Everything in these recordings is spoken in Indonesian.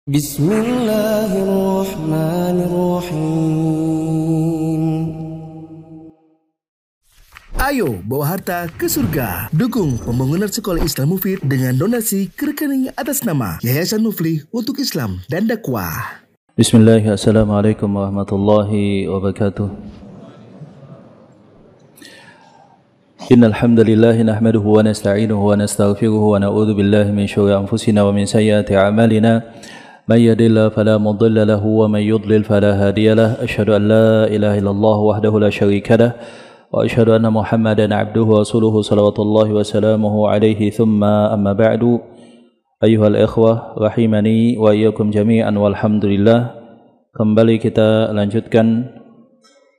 Bismillahirrahmanirrahim. Ayo bawa harta ke surga. Dukung pembangunan sekolah Islam Mufid dengan donasi ke rekening atas nama Yayasan Muflih untuk Islam dan Dakwah. Bismillahirrahmanirrahim. Assalamualaikum warahmatullahi wabarakatuh. Innal hamdalillah nahmaduhu wa nasta'inuhu wa nastaghfiruhu wa na'udzu billahi min syururi anfusina wa min sayyiati a'malina. May yahdihillahu fala mudilla lahu wa may yudlil fala hadiya lahu. Asyhadu an la ilaha illallah wahdahu la syarika lahu wa asyhadu anna Muhammadan 'abduhu wa rasuluhu salawatullahi wa salamuhu alaihi. Thumma amma ba'du. Ayyuhal ikhwah rahimani wa iyyakum jami'an walhamdulillah. Kembali kita lanjutkan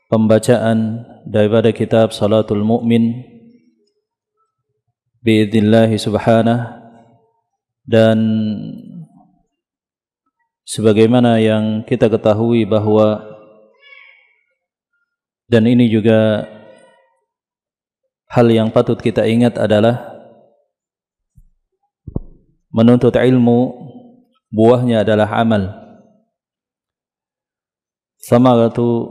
pembacaan daripada kitab Salatul Mu'min biidznillah subhanahu, dan sebagaimana yang kita ketahui bahwa, dan ini juga hal yang patut kita ingat adalah menuntut ilmu buahnya adalah amal. Samaratu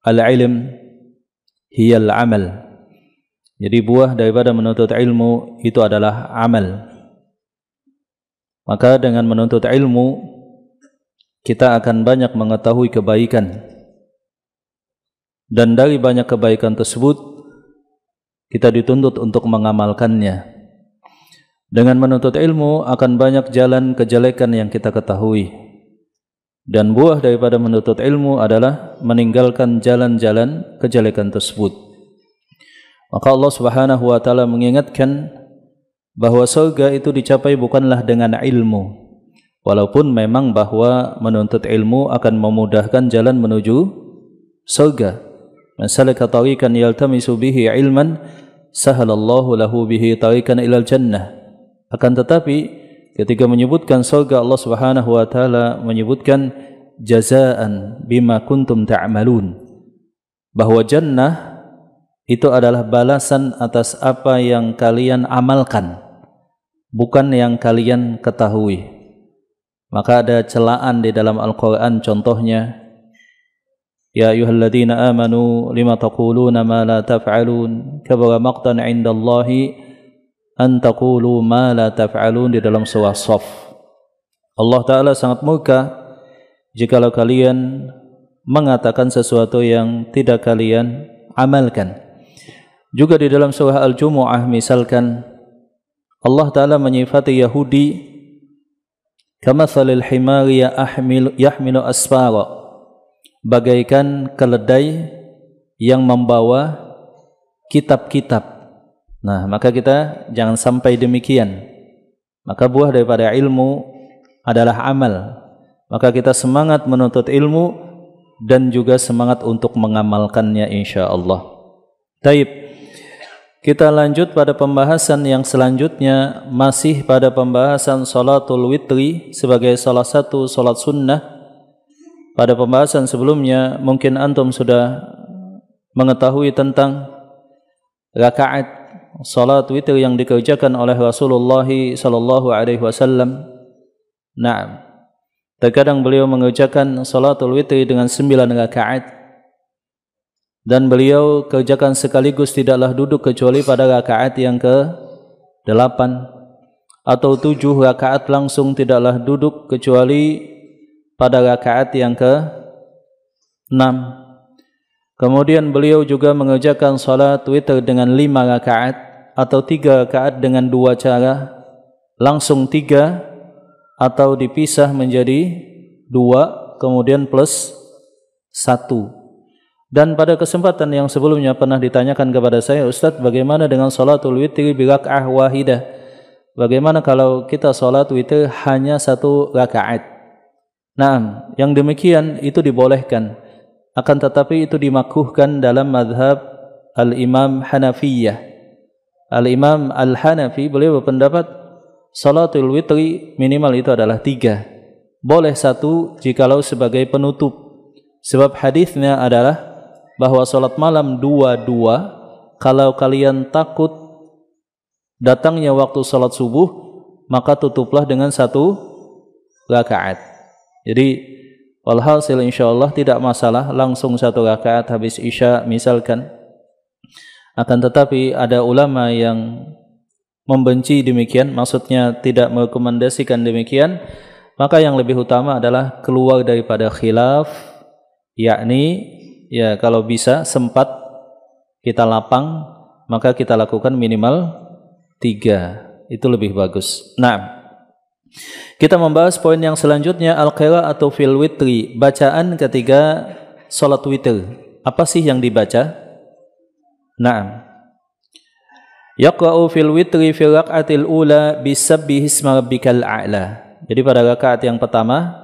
al-ilm hiyal amal. Jadi buah daripada menuntut ilmu itu adalah amal. Maka dengan menuntut ilmu kita akan banyak mengetahui kebaikan, dan dari banyak kebaikan tersebut kita dituntut untuk mengamalkannya. Dengan menuntut ilmu akan banyak jalan kejelekan yang kita ketahui, dan buah daripada menuntut ilmu adalah meninggalkan jalan-jalan kejelekan tersebut. Maka Allah Subhanahu wa taala mengingatkan bahwa surga itu dicapai bukanlah dengan ilmu, walaupun memang bahwa menuntut ilmu akan memudahkan jalan menuju surga. Man salaka tariqan yaltamisu bihi ilman sahalallahu lahu bihi tariqan ilal jannah. Akan tetapi ketika menyebutkan surga, Allah Subhanahu wa taala menyebutkan jazaan bima kuntum ta'malun, bahwa jannah itu adalah balasan atas apa yang kalian amalkan, bukan yang kalian ketahui. Maka ada celaan di dalam Al-Quran, contohnya ya ayyuhalladzina amanu lima taquluna ma la taf'alun kabura maqtan 'indallahi an taqulu ma la taf'alun, di dalam surah Shaf. Allah Ta'ala sangat murka jikalau kalian mengatakan sesuatu yang tidak kalian amalkan. Juga di dalam surah Al-Jumu'ah misalkan Allah Ta'ala menyifati Yahudi kamathalil himari yahmilu asfara, bagaikan keledai yang membawa kitab-kitab. Nah, maka kita jangan sampai demikian. Maka buah daripada ilmu adalah amal. Maka kita semangat menuntut ilmu dan juga semangat untuk mengamalkannya insyaallah. Taib. Kita lanjut pada pembahasan yang selanjutnya, masih pada pembahasan salatul witri sebagai salah satu salat sunnah. Pada pembahasan sebelumnya mungkin antum sudah mengetahui tentang rakaat salat witri yang dikerjakan oleh Rasulullah sallallahu alaihi wasallam. Naam. Terkadang beliau mengerjakan salatul witri dengan 9 rakaat, dan beliau kerjakan sekaligus tidaklah duduk kecuali pada rakaat yang ke-8, atau 7 rakaat langsung tidaklah duduk kecuali pada rakaat yang ke-6. Kemudian beliau juga mengerjakan salat witir dengan 5 rakaat, atau 3 rakaat dengan 2 cara, langsung 3 atau dipisah menjadi 2 kemudian plus 1. Dan pada kesempatan yang sebelumnya pernah ditanyakan kepada saya, Ustaz, bagaimana dengan salatul witri bi raka'ah wahidah? Bagaimana kalau kita salat witir hanya 1 rakaat? Nah, yang demikian itu dibolehkan. Akan tetapi itu dimakruhkan dalam mazhab Al-Imam Hanafiyah. Al-Imam Al-Hanafi beliau berpendapat salatul witri minimal itu adalah 3. Boleh 1 jikalau sebagai penutup. Sebab hadisnya adalah bahwa salat malam 2-2, kalau kalian takut datangnya waktu salat subuh, maka tutuplah dengan 1 rakaat. Jadi walhasil insyaallah tidak masalah langsung 1 rakaat habis Isya misalkan. Akan tetapi ada ulama yang membenci demikian, maksudnya tidak merekomendasikan demikian. Maka yang lebih utama adalah keluar daripada khilaf, yakni ya kalau bisa sempat kita lapang, maka kita lakukan minimal 3. Itu lebih bagus. Nah, kita membahas poin yang selanjutnya, al-qira'atu fil witri, bacaan ketika salat witir. Apa sih yang dibaca? Nah, yaqra'u fil witri fil raq'atil ula bisabbihisma rabbikal a'la. Jadi pada rakaat yang pertama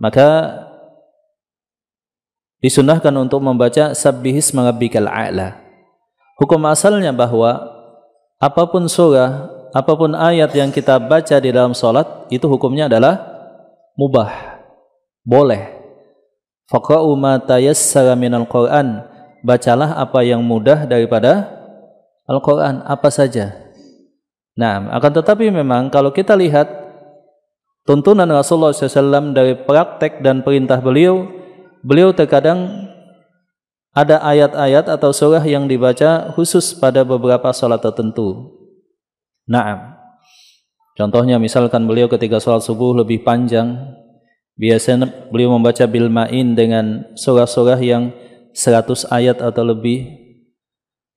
maka disunahkan untuk membaca sabbihisma rabbikal a'la. Hukum asalnya bahwa apapun surah, apapun ayat yang kita baca di dalam salat itu hukumnya adalah mubah, boleh. Faqra'u ma tayassara minal Qur'an, bacalah apa yang mudah daripada Al-Qur'an, apa saja. Nah, akan tetapi memang kalau kita lihat tuntunan Rasulullah SAW dari praktek dan perintah beliau terkadang ada ayat-ayat atau surah yang dibaca khusus pada beberapa salat tertentu. Naam. Contohnya misalkan beliau ketika salat subuh lebih panjang, biasanya beliau membaca bil ma'in dengan surah-surah yang 100 ayat atau lebih.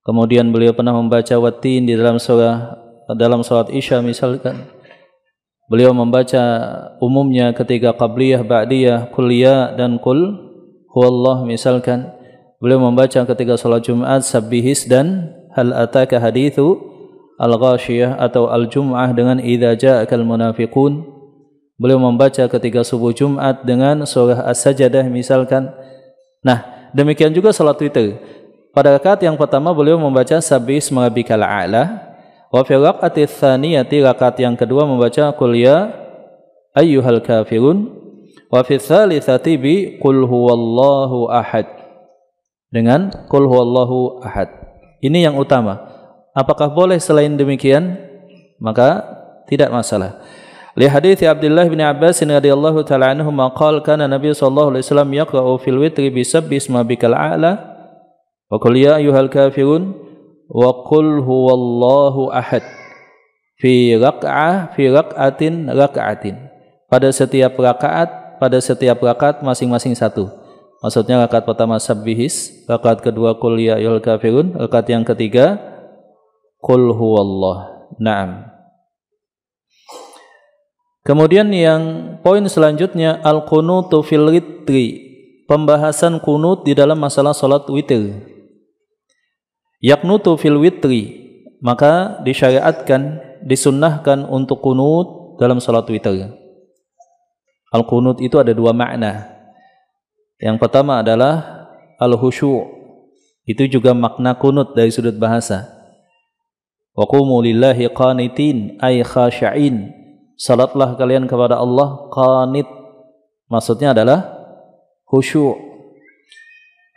Kemudian beliau pernah membaca watin di dalam salat Isya misalkan. Beliau membaca umumnya ketika qabliyah, ba'diyah, kulliyah dan kul huwallah misalkan. Beliau membaca ketika salat Jumat sabbihis dan hal ataka hadithu al-ghashiyah atau al-jum'ah dengan idza ja'akal munafiqun. Beliau membaca ketika subuh Jumat dengan surah As-Sajdah misalkan. Nah, demikian juga salat witir. Pada rakaat yang pertama beliau membaca sabbihisma rabbikal a'la. Wa fi raq'ati tsaniyati, rakaat yang kedua membaca qul ya ayyuhal kafirun. Wa fi tsalitsati bi qul huwallahu ahad, dengan qul huwallahu ahad. Ini yang utama. Apakah boleh selain demikian? Maka tidak masalah. Li hadits Abdullah bin Abbas radhiyallahu ta'ala anhu maqal kana Nabi sallallahu alaihi wasallam yaqra'u fil witri bi sabbihisma rabbikal a'la wa qul ya ayyuhal kafirun wa qul huwallahu ahad fi raq'atin. Pada setiap rakaat masing-masing 1. Maksudnya rakaat pertama sabbihis, rakaat kedua qul ya ayyuhal kafirun, rakaat yang ketiga qul huwallah. Naam. Kemudian yang poin selanjutnya al-qunutu fil witri, pembahasan kunut di dalam masalah salat witir. Yaqnutu fil witri, maka disyariatkan, disunnahkan untuk kunut dalam salat witir. Al-qunut itu ada 2 makna. Yang pertama adalah al-khusyu'. Itu juga makna kunut dari sudut bahasa. Wa qumu lillahi qanitin ay khashi'in. Salatlah kalian kepada Allah qanit. Maksudnya adalah khusyu'.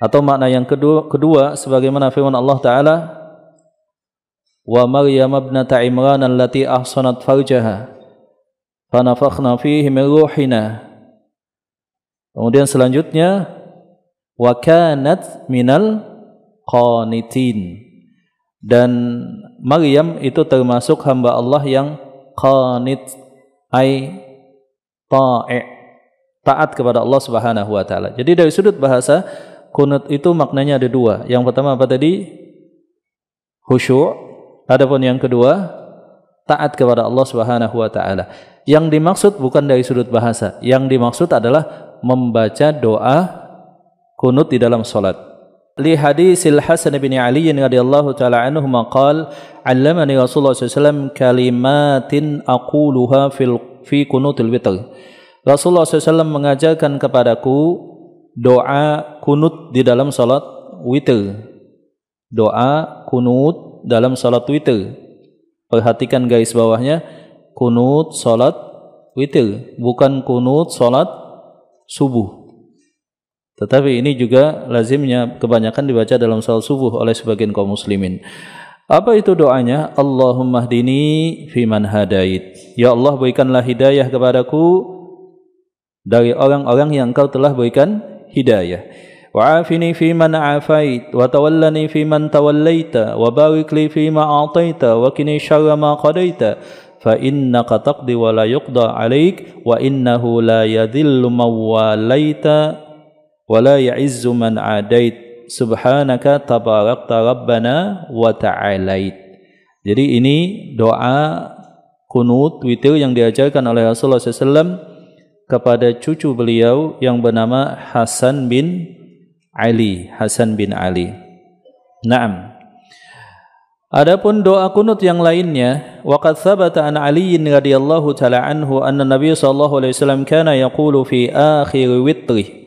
Atau makna yang kedua sebagaimana firman Allah Ta'ala, wa Maryam ibnata Imran allati ahsanat farjaha fanafakhna fihi min ruhina. Kemudian selanjutnya wa kanat minal qanitin, dan Maryam itu termasuk hamba Allah yang qanit, ai taat kepada Allah Subhanahu wa taala. Jadi dari sudut bahasa kunut itu maknanya ada 2. Yang pertama apa tadi? Khusyuk. Adapun yang kedua, taat kepada Allah Subhanahu wa taala. Yang dimaksud bukan dari sudut bahasa. Yang dimaksud adalah membaca doa kunut di dalam salat. Li hadisil Hasan bin Ali radhiyallahu taala anhu maqal, 'allamani Rasulullah sallallahu alaihi wasallam kalimatin aquluha fi kunutil witr. Rasulullah SAW mengajarkan kepadaku doa kunut di dalam salat witir. Doa kunut dalam salat witir. Perhatikan garis bawahnya, kunut salat witir, bukan kunut salat subuh. Tetapi ini juga lazimnya kebanyakan dibaca dalam salat subuh oleh sebagian kaum muslimin. Apa itu doanya? Allahumma hdini fiman hadait. Ya Allah, berikanlah hidayah kepadaku dari orang-orang yang Engkau telah berikan hidayah. Wa'afini fiman afait wa tawallani fiman tawallaita wa barik li fima a'taita wa qini syarra ma qadaita fa innaka taqdi wa la yuqda 'alaik wa innahu la yadhillu man walaita wa la ya'izzu man 'adait subhanaka tabarakta rabbana wa ta'alait. Jadi ini doa kunut witir yang diajarkan oleh Rasulullah SAW kepada cucu beliau yang bernama Hasan bin Ali. Naam. Adapun doa kunut yang lainnya, waqad thabata an Ali radhiyallahu taala anhu anna Nabi sallallahu alaihi wasallam kana yaqulu fi akhir witri.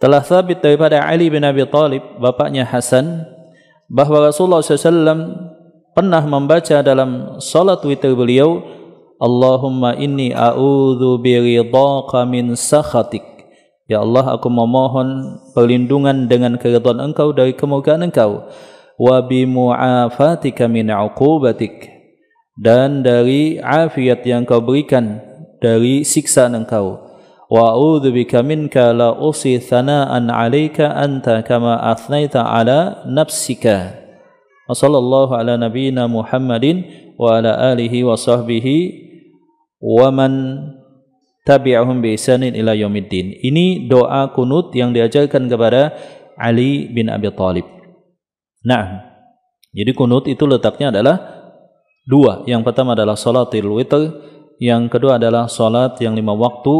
Telah sabit daripada Ali bin Abi Thalib, bapaknya Hasan, bahwa Rasulullah SAW pernah membaca dalam salat witir beliau, Allahumma inni a'udzu biridhaka min sakhatik. Ya Allah, aku memohon perlindungan dengan keridhaan Engkau dari kemurkaan Engkau, wa bimu'afatika min 'uqubatik, dan dari afiat yang Kau berikan dari siksaan Engkau. Wa a'udzu bika minka la usi thana'an 'alaika anta kama athnaita 'ala nafsika. Wassallallahu ala nabiyyina Muhammadin wa ala alihi wa sahbihi wa man tabi'ahum bi ihsanin ila yaumiddin. Ini doa kunut yang diajarkan kepada Ali bin Abi Thalib. Nah, jadi kunut itu letaknya adalah dua. Yang pertama adalah salatul witr, yang kedua adalah salat yang 5 waktu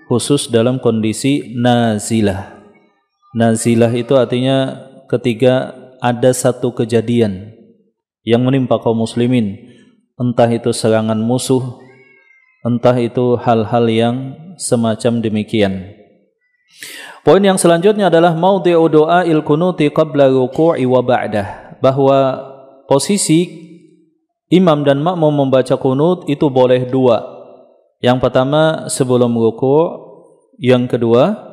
khusus dalam kondisi nazilah. Nazilah itu artinya ketika ada satu kejadian yang menimpa kaum muslimin, entah itu serangan musuh, entah itu hal-hal yang semacam demikian. Poin yang selanjutnya adalah maudhi'u du'ail kunuti qabla ruku'i wa ba'dah, bahwa posisi imam dan makmum membaca kunut itu boleh dua. Yang pertama sebelum ruku', yang kedua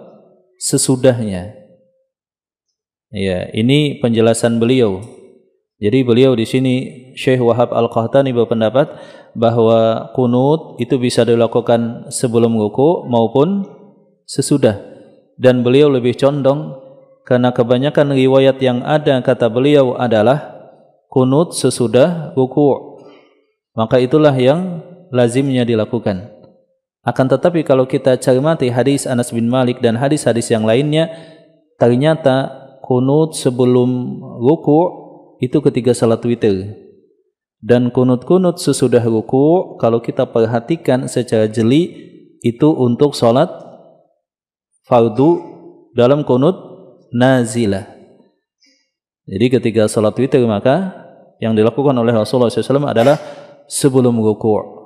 sesudahnya. Ya, ini penjelasan beliau. Jadi beliau di sini Syekh Wahab Al-Qahtani berpendapat bahwa kunut itu bisa dilakukan sebelum ruku maupun sesudah. Dan beliau lebih condong karena kebanyakan riwayat yang ada kata beliau adalah kunut sesudah ruku. Maka itulah yang lazimnya dilakukan. Akan tetapi kalau kita cermati hadis Anas bin Malik dan hadis-hadis yang lainnya, ternyata kunut sebelum ruku itu ketika salat witir, dan kunut-kunut sesudah ruku kalau kita perhatikan secara jeli itu untuk salat fardu dalam kunut nazilah. Jadi ketika salat witir maka yang dilakukan oleh Rasulullah SAW adalah sebelum ruku'.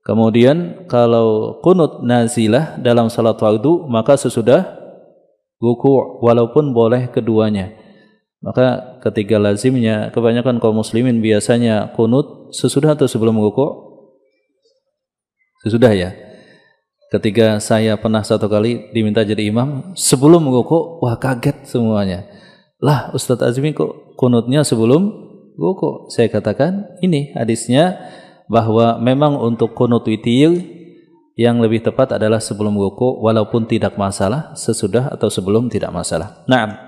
Kemudian kalau kunut nazilah dalam salat fardu maka sesudah ruku', walaupun boleh keduanya. Maka ketiga lazimnya kebanyakan kaum muslimin biasanya kunut sesudah atau sebelum ruku'? Sesudah ya. Ketika saya pernah satu kali diminta jadi imam sebelum ruku', wah kaget semuanya. Lah Ustadz Azmi kok kunutnya sebelum ruku'? Saya katakan ini hadisnya bahwa memang untuk kunut witir yang lebih tepat adalah sebelum ruku', walaupun tidak masalah sesudah atau sebelum tidak masalah. Naam.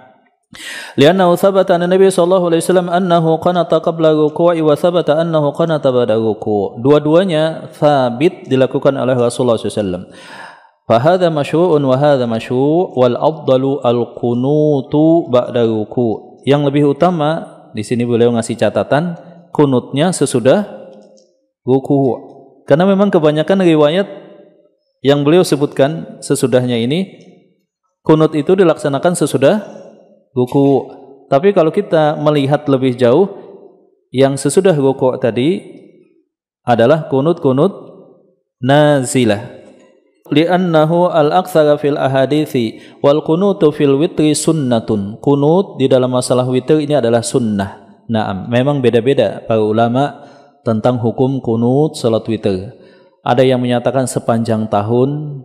Liannahu thabata anna Nabi sallallahu alaihi wasallam annahu qanata qabla ruku'i wa thabata annahu qanata ba'da ruku'. Dua-duanya sabit dilakukan oleh Rasulullah SAW. Fa hadza masyru'un wa hadza masyru' wal afdalu al-qunutu ba'da ruku'. Yang lebih utama di sini beliau ngasih catatan kunutnya sesudah ruku'. Karena memang kebanyakan riwayat yang beliau sebutkan sesudahnya ini kunut itu dilaksanakan sesudah ruku'. Tapi kalau kita melihat lebih jauh, yang sesudah ruku' tadi adalah kunut-kunut nazilah. Li'annahu al-aktsara fil ahadithi wal kunutu fil witri sunnatun. Kunut di dalam masalah witir ini adalah sunnah. Nah, memang beda-beda para ulama tentang hukum kunut salat witir. Ada yang menyatakan sepanjang tahun.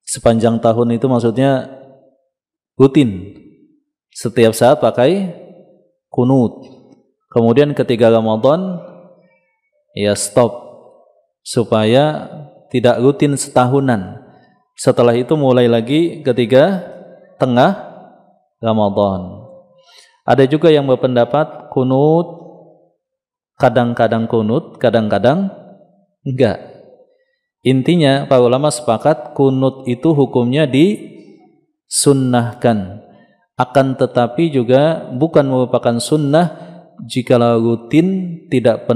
Sepanjang tahun itu maksudnya rutin, setiap saat pakai kunut. Kemudian ketika Ramadan ya stop, supaya tidak rutin setahunan. Setelah itu mulai lagi ketika tengah Ramadan. Ada juga yang berpendapat kunut kadang-kadang kunut, kadang-kadang enggak. Intinya para ulama sepakat kunut itu hukumnya disunnahkan. Akan tetapi juga bukan merupakan sunnah jika rutin tidak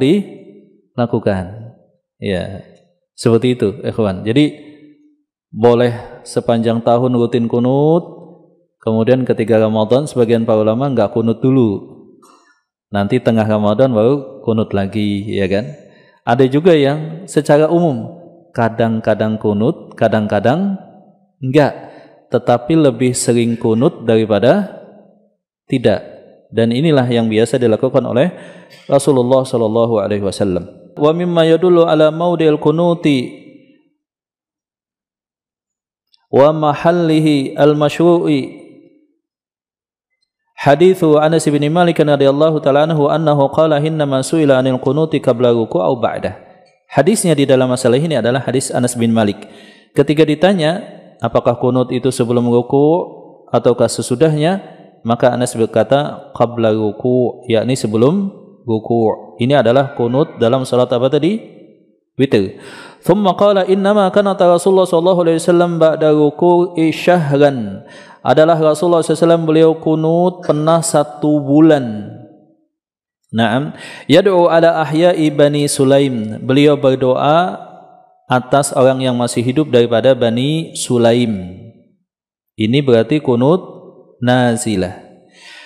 dilakukan. Ya, seperti itu, ikhwan. Jadi boleh sepanjang tahun rutin kunut, kemudian ketika Ramadan sebagian para ulama enggak kunut dulu. Nanti tengah Ramadan baru kunut lagi, ya kan? Ada juga yang secara umum kadang-kadang kunut, kadang-kadang enggak, tetapi lebih sering kunut daripada tidak. Dan inilah yang biasa dilakukan oleh Rasulullah sallallahu alaihi wasallam. Wa mimma yadullu ala maudil kunuti wa mahallihi al-masyru'i hadithu Anas bin Malik radhiyallahu ta'ala anhu annahu qala innama su'ila 'anil qunuti qabla ruku' aw ba'dah. Hadisnya di dalam masalah ini adalah hadis Anas bin Malik. Ketika ditanya apakah kunut itu sebelum ruku' ataukah sesudahnya, maka Anas berkata qabla ruku', yakni sebelum ruku'. Ini adalah kunut dalam salat apa tadi? Witir. Thumma qala innama kana Rasulullah sallallahu alaihi wasallam ba'da ruku'i syahran. Adalah Rasulullah SAW beliau kunut pernah 1 bulan. Naam, yad'u ala ahya'i Bani Sulaim. Beliau berdoa atas orang yang masih hidup daripada Bani Sulaim. Ini berarti kunut nazilah.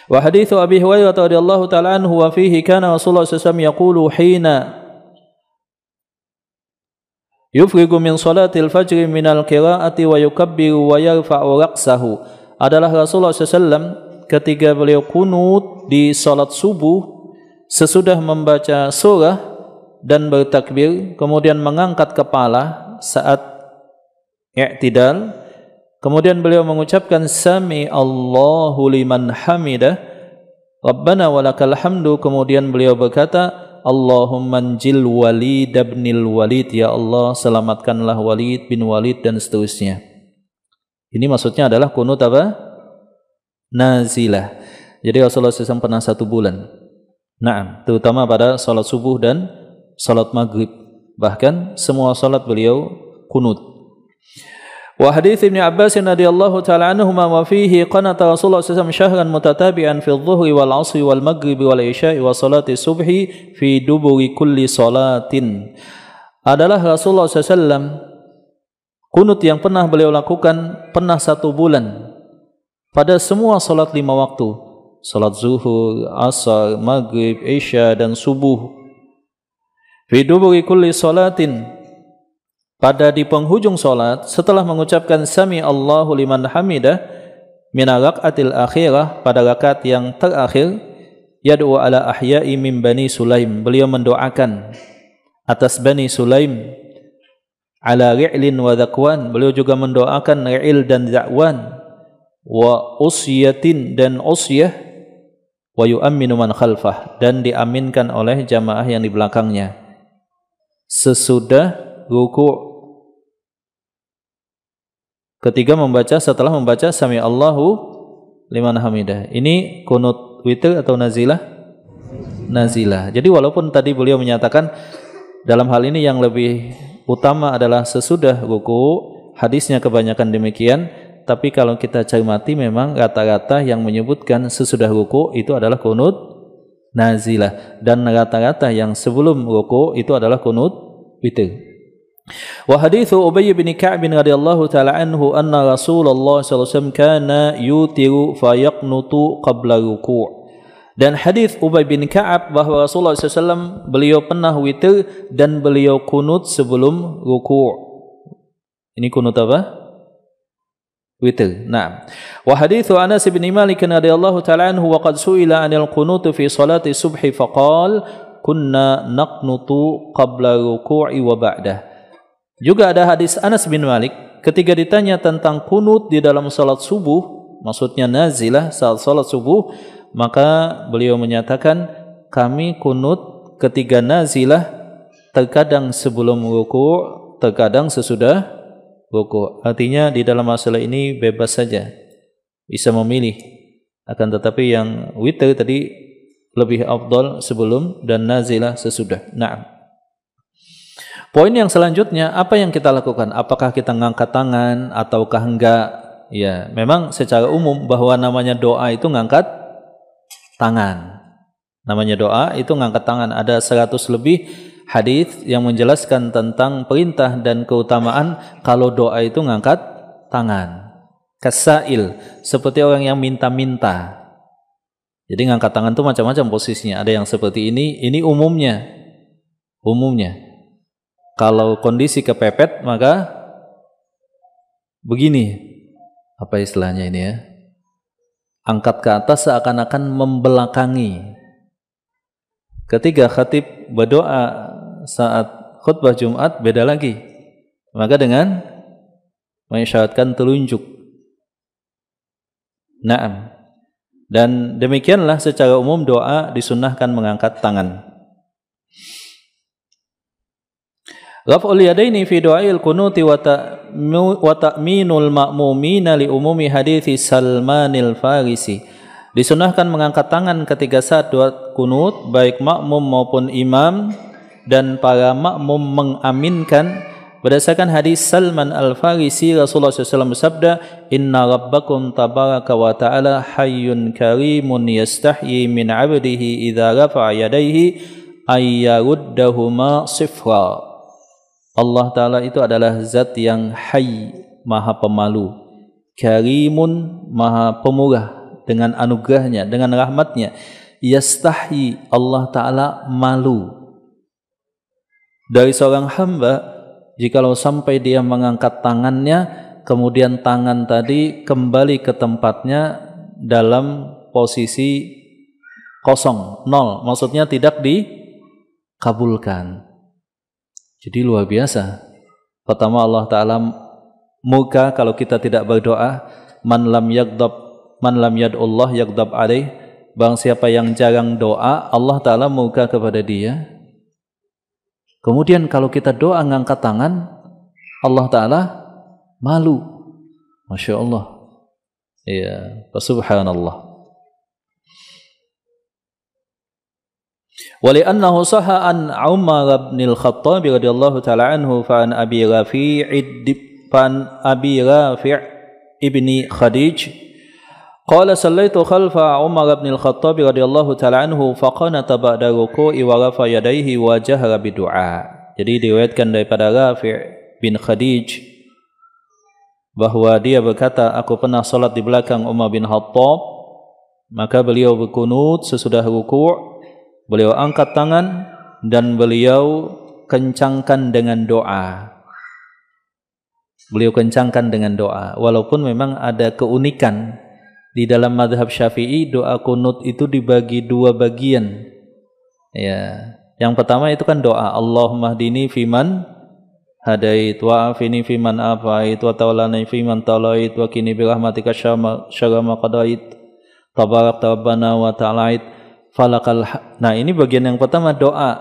Wa hadithu Abi Hurairah radhiyallahu ta'ala anhu wa fihi kana Rasulullah SAW yaqulu hina yufrigu min salatil fajri minal qiraati wa yukabbiru wa yarfa'u raqsahu. Adalah Rasulullah SAW ketika beliau kunut di salat subuh sesudah membaca surah dan bertakbir, kemudian mengangkat kepala saat i'tidal, kemudian beliau mengucapkan sami Allahu liman hamidah Rabbana walakal hamdu, kemudian beliau berkata Allahumma anjil Walid ibnil Walid, ya Allah selamatkanlah Walid bin Walid, dan seterusnya. Ini maksudnya adalah kunut apa? Nazilah. Jadi Rasulullah SAW pernah 1 bulan. Naam, terutama pada salat subuh dan salat maghrib. Bahkan semua salat beliau kunut. Wa hadits Ibnu Abbas radhiyallahu ta'ala anhuma wa fihi qanata Rasulullah SAW syahran mutatabi'an fi adh-dhuhri wal 'ashri wal maghribi wal isya'i wa salati subhi fi duburi kulli salatin. Adalah Rasulullah SAW kunut yang pernah beliau lakukan pernah 1 bulan pada semua salat 5 waktu. Salat zuhur, asar, maghrib, isya dan subuh. Fi duburi kulli salatin, pada di penghujung salat setelah mengucapkan sami Allahu liman hamidah min raqatil akhirah, pada rakaat yang terakhir, yad'u ala ahya'i min Bani Sulaim, beliau mendoakan atas Bani Sulaim, ala ri'lin wa zakwan, beliau juga mendoakan ri'il dan zakwan, wa usyatin dan usyah, wa yu'amminu man khalfah, dan diaminkan oleh jamaah yang di belakangnya sesudah ruku'. Setelah membaca sami Allahu liman hamidah. Ini kunut witir atau nazilah? Nazilah. Jadi walaupun tadi beliau menyatakan dalam hal ini yang lebih utama adalah sesudah ruku', hadisnya kebanyakan demikian, tapi kalau kita cermati memang rata-rata yang menyebutkan sesudah ruku' itu adalah kunut nazilah, dan rata-rata yang sebelum ruku' itu adalah kunut witir. Wa hadithu Ubay bin Ka'b radhiyallahu ta'ala anhu anna Rasulullah sallallahu alaihi wasallam kana yutiru fa yaqnutu qabla ruku'. Dan hadis Ubay bin Ka'ab bahwa Rasulullah SAW beliau pernah witir dan beliau kunut sebelum ruku'. Ini kunut apa? Witir. Naam. Wa hadithu Anas bin Malik radhiyallahu ta'ala anhu wa qad su'ila 'anil qunut fi salati subhi faqala kunna naqnutu qabla ruku'i wa ba'dah. Juga ada hadis Anas bin Malik ketika ditanya tentang kunut di dalam salat subuh, maksudnya nazilah saat salat subuh, maka beliau menyatakan kami kunut ketika nazilah terkadang sebelum ruku', terkadang sesudah ruku'. Artinya di dalam masalah ini bebas saja, bisa memilih. Akan tetapi yang witir tadi lebih afdal sebelum dan nazilah sesudah. Naam. Poin yang selanjutnya, apa yang kita lakukan? Apakah kita ngangkat tangan ataukah enggak? Ya, memang secara umum bahwa namanya doa itu ngangkat tangan. Namanya doa itu ngangkat tangan. Ada 100 lebih hadis yang menjelaskan tentang perintah dan keutamaan kalau doa itu ngangkat tangan. Kasail, seperti orang yang minta-minta. Jadi ngangkat tangan itu macam-macam posisinya. Ada yang seperti ini umumnya. Umumnya. Kalau kondisi kepepet maka begini. Apa istilahnya ini ya? Angkat ke atas seakan-akan membelakangi. Ketika khatib berdoa saat khutbah Jumat beda lagi. Maka dengan mengisyaratkan telunjuk. Naam. Dan demikianlah secara umum doa disunnahkan mengangkat tangan. Raf'ul yadaini fi du'ail kunuti wa ta'minul ma'mumina li umumi hadithi Salmanil Farisi. Disunahkan mengangkat tangan ketika saat doa kunut, baik makmum maupun imam, dan para makmum mengaminkan berdasarkan hadis Salman Al-Farisi. Rasulullah SAW bersabda, Inna rabbakum tabaraka wa ta'ala hayyun karimun yastahyi min abdihi idha rafa'a yadayhi ayyaruddahuma sifra. Allah Ta'ala itu adalah zat yang hayy, maha pemalu, karimun, maha pemurah dengan anugerahnya, dengan rahmatnya. Yastahyi, Allah Ta'ala malu dari seorang hamba jikalau sampai dia mengangkat tangannya, kemudian tangan tadi kembali ke tempatnya dalam posisi kosong, nol, maksudnya tidak dikabulkan. Jadi luar biasa. Pertama Allah Ta'ala muka kalau kita tidak berdoa, man lam yad'ullah yaghdab alaih. Barang siapa yang jarang doa, Allah Ta'ala muka kepada dia. Kemudian kalau kita doa ngangkat tangan, Allah Ta'ala malu. Masya Allah. Ya, subhanallah. Wali'annahu saha an Umar bin al-Khattab radhiyallahu ta'ala anhu fa an Abi Rafi' ibni Khadij qala sallaitu khalfa Umar bin al-Khattab radhiyallahu ta'ala anhu faqanata ba'da ruku'i wa rafa yadayhi wa jahara bidu'a. Jadi diriwayatkan daripada Rafi' bin Khadij bahwa dia berkata, aku pernah salat di belakang Umar bin Khattab, maka beliau berkunut sesudah ruku'. Beliau angkat tangan dan beliau kencangkan dengan doa. Beliau kencangkan dengan doa. Walaupun memang ada keunikan di dalam mazhab Syafi'i, doa kunut itu dibagi dua bagian. Ya, yang pertama itu kan doa Allahumma hdini fiman hadait wa afini fiman afait wa tawallani fiman tawallait wa qini bi rahmatika syarra ma qadait tabarakta rabbana wa ta'alait. Nah ini bagian yang pertama doa.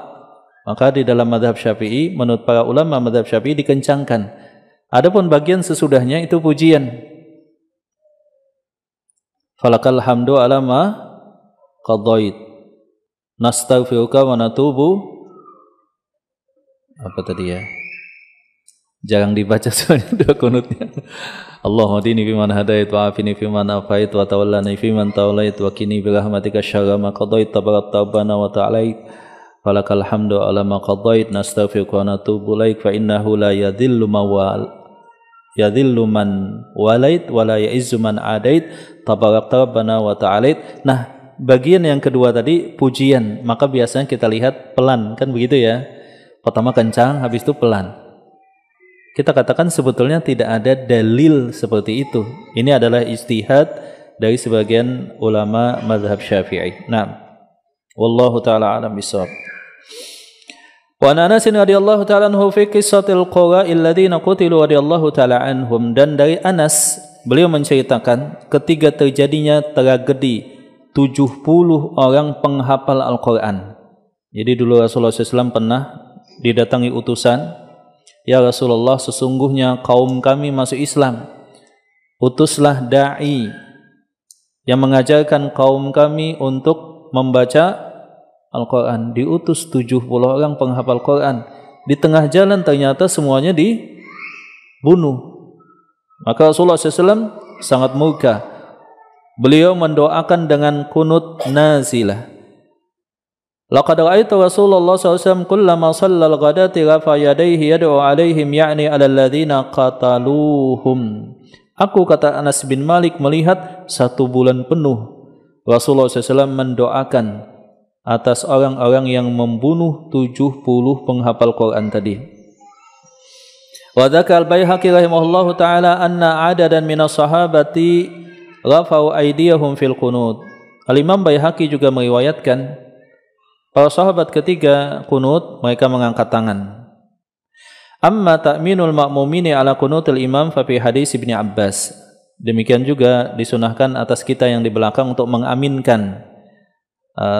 Maka di dalam mazhab Syafi'i, menurut para ulama mazhab Syafi'i dikencangkan. Adapun bagian sesudahnya itu pujian. Falakal hamdu ala ma qadait. Nastaghfiruka wa natubu. Apa tadi ya? Jangan dibaca soalnya doa kunutnya. Allahumma hdini fiman hadait wa afini fiman afait wa tawallani fiman tawallait wa qini bi rahmatika syarra ma qadait tabarakta rabbana wa ta'alait falakal hamdu ala ma qadait nastaghfiruka wa natubu ilaik fa innahu la yadhillu man walait wa la ya'izzu man adait tabarakta rabbana wa ta'alait. Nah, bagian yang kedua tadi pujian, maka biasanya kita lihat pelan, kan begitu ya. Pertama kencang, habis itu pelan. Kita katakan sebetulnya tidak ada dalil seperti itu. Ini adalah ijtihad dari sebagian ulama mazhab Syafi'i. Nah, wallahu taala a'lam bishawab. Wa Anas radhiyallahu taala anhu fi qissatil qura'il ladzina qutilu radhiyallahu taala anhum, dan dari Anas beliau menceritakan ketika terjadinya tragedi 70 orang penghafal Al-Qur'an. Jadi dulu Rasulullah SAW pernah didatangi utusan "Ya Rasulullah, sesungguhnya kaum kami masuk Islam. Utuslah da'i yang mengajarkan kaum kami untuk membaca Al-Quran." Diutus 70 orang penghafal Quran. Di tengah jalan ternyata semuanya dibunuh. Maka Rasulullah SAW sangat murka. Beliau mendoakan dengan kunut nazilah. Laqad ra'aitu Rasulullah SAW kullama shallal ghadati rafa yadayhi yad'u alaihim ya'ni 'alal ladzina qataluhum. Aku, kata Anas bin Malik, melihat 1 bulan penuh Rasulullah SAW mendoakan atas orang-orang yang membunuh 70 penghafal Quran tadi. Wa dzakara al-Baihaqi rahimahullahu taala anna 'adadan minas sahabati rafa'u aydiyahum fil qunut. Al-Imam Baihaqi juga meriwayatkan para sahabat ketika kunut mereka mengangkat tangan. Amma ta'minul ma'mumini ala kunutil imam fa fi hadis Ibnu Abbas. Demikian juga disunahkan atas kita yang di belakang untuk mengaminkan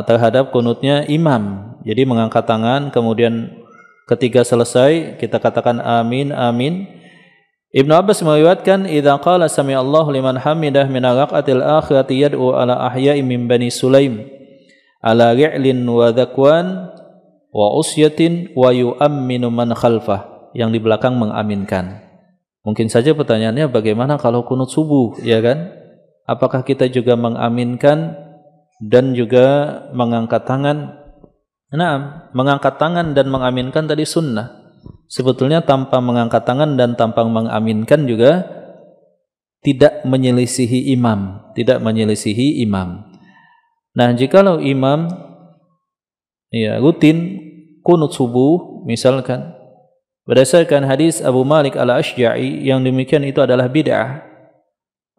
terhadap kunutnya imam. Jadi mengangkat tangan, kemudian ketika selesai kita katakan amin amin. Ibnu Abbas meriwayatkan, "Idza qala sami'allahu liman hamidah min raq'atil akhirati yad'u ala ahya'i min bani Sulaim ala ri'lin wa dzakwan wa usyatin wa yu'amminu man khalfah." Yang di belakang mengaminkan. Mungkin saja pertanyaannya, bagaimana kalau kunut subuh, ya kan? Apakah kita juga mengaminkan dan juga mengangkat tangan? Nah, mengangkat tangan dan mengaminkan tadi sunnah. Sebetulnya tanpa mengangkat tangan dan tanpa mengaminkan juga tidak menyelisihi imam, tidak menyelisihi imam. Nah, jikalau imam ya rutin kunut subuh misalkan, berdasarkan hadis Abu Malik al-Ashja'i yang demikian itu adalah bid'ah.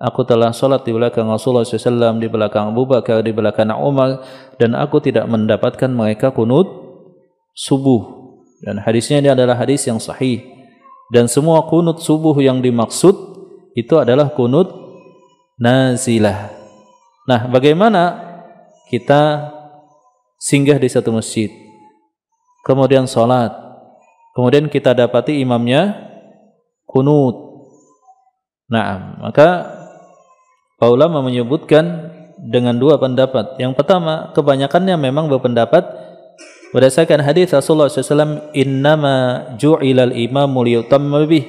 Aku telah salat di belakang Rasulullah SAW, di belakang Abu Bakar, di belakang Umar, dan aku tidak mendapatkan mereka kunut subuh. Dan hadisnya ini adalah hadis yang sahih. Dan semua kunut subuh yang dimaksud itu adalah kunut nazilah. Nah, bagaimana kita singgah di satu masjid, kemudian salat, kemudian kita dapati imamnya kunut. Nah, maka para ulama menyebutkan dengan 2 pendapat. Yang pertama, kebanyakannya memang berpendapat berdasarkan hadis Rasulullah SAW, "Innama ju'ilal imamu liyutamma bih."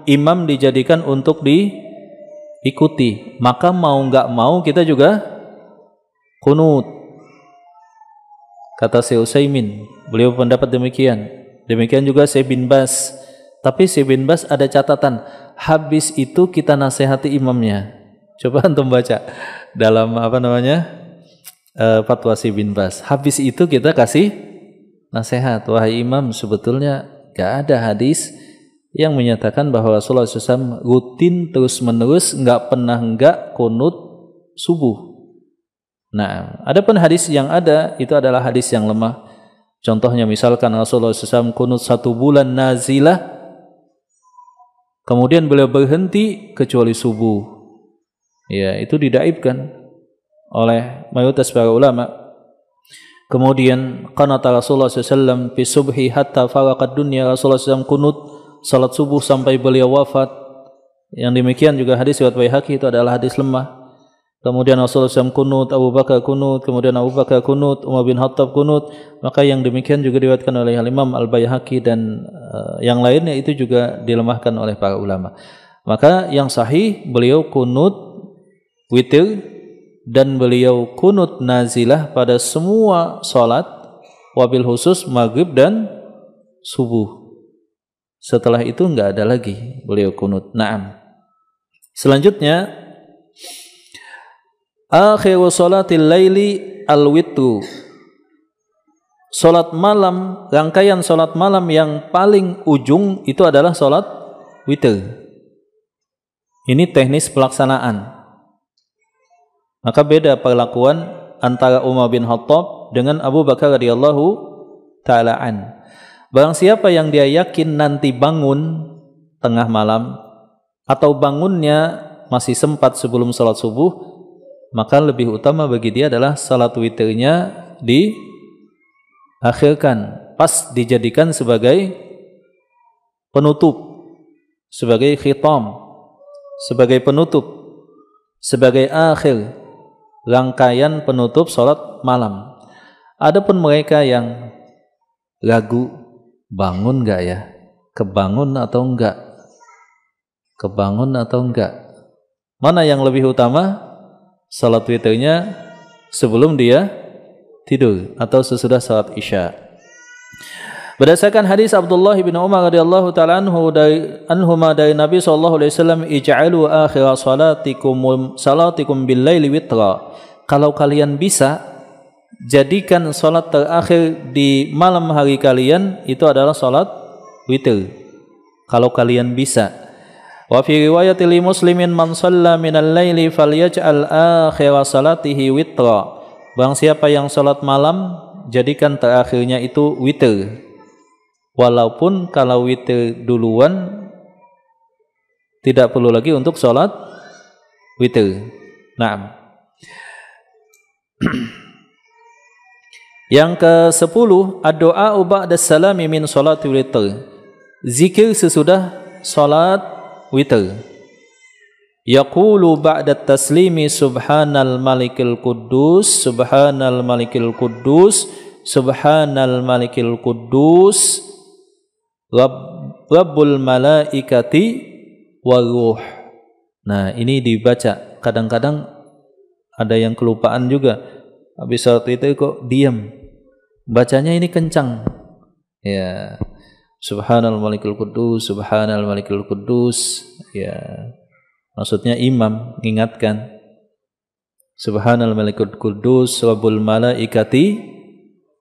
Imam dijadikan untuk diikuti. Maka mau enggak mau kita juga kunut. Kata Syekh Utsaimin, beliau pendapat demikian. Demikian juga Syekh bin Bas. Tapi Syekh bin Bas ada catatan, habis itu kita nasihati imamnya. Coba antum baca dalam fatwa Syekh bin Bas. Habis itu kita kasih nasihat, wahai imam, sebetulnya gak ada hadis yang menyatakan bahwa Rasulullah SAW rutin terus menerus gak pernah gak kunut subuh. Nah, adapun hadis yang ada itu adalah hadis yang lemah. Contohnya misalkan Rasulullah SAW kunut 1 bulan nazilah, kemudian beliau berhenti kecuali subuh. Ya, itu didaibkan oleh mayoritas para ulama. Kemudian qanata Rasulullah SAW fi subhi hatta faraqad dunya. Rasulullah SAW kunut salat subuh sampai beliau wafat. Yang demikian juga hadis riwayat Baihaqi itu adalah hadis lemah. Kemudian Rasulullah SAW kunut, Abu Bakar kunut, kemudian Abu Bakar kunut, Umar bin Khattab kunut. Maka yang demikian juga diriwayatkan oleh Imam Al-Baihaqi dan yang lainnya itu juga dilemahkan oleh para ulama. Maka yang sahih beliau kunut witir dan beliau kunut nazilah pada semua salat, wabil khusus maghrib dan subuh. Setelah itu enggak ada lagi beliau kunut. Naam. Selanjutnya, akhiru salatil laili al-witru. Salat malam, rangkaian salat malam yang paling ujung itu adalah salat witir. Ini teknis pelaksanaan. Maka beda perlakuan antara Umar bin Khattab dengan Abu Bakar radhiyallahu ta'ala an. Barang siapa yang dia yakin nanti bangun tengah malam atau bangunnya masih sempat sebelum salat subuh, maka lebih utama bagi dia adalah salat witirnya diakhirkan, pas dijadikan sebagai penutup, sebagai khitam, sebagai penutup, sebagai akhir, rangkaian penutup salat malam. Adapun mereka yang ragu, bangun enggak ya? Kebangun atau enggak? Kebangun atau enggak? Mana yang lebih utama? Salat witirnya sebelum dia tidur atau sesudah salat Isya. Berdasarkan hadis Abdullah bin Umar radhiyallahu taala anhuma dari Nabi sallallahu alaihi wasallam, ij'alu akhir salatikum bil laili witra. Kalau kalian bisa, jadikan salat terakhir di malam hari kalian itu adalah salat witir. Kalau kalian bisa. Wa fi riwayat li Muslimin, man shalla minal laili falyaj'al akhir salatihi witra. Barang siapa yang salat malam, jadikan terakhirnya itu witir. Walaupun kalau witir duluan tidak perlu lagi untuk salat witir. Naam. Yang ke-10, ad-du'a ba'da salami min salati witir. Zikir sesudah salat witir. Yaqulu ba'da taslimi subhanal malikil quddus, subhanal malikil quddus, subhanal malikil quddus, rabbul malaikati waruh. Nah, ini dibaca. Kadang-kadang ada yang kelupaan juga. Habis salat itu kok diam. Bacanya ini kencang. Ya. Subhanal malikil quddus, subhanal malikil quddus. Ya. Maksudnya imam mengingatkan subhanal malikul quddus rabbul malaikati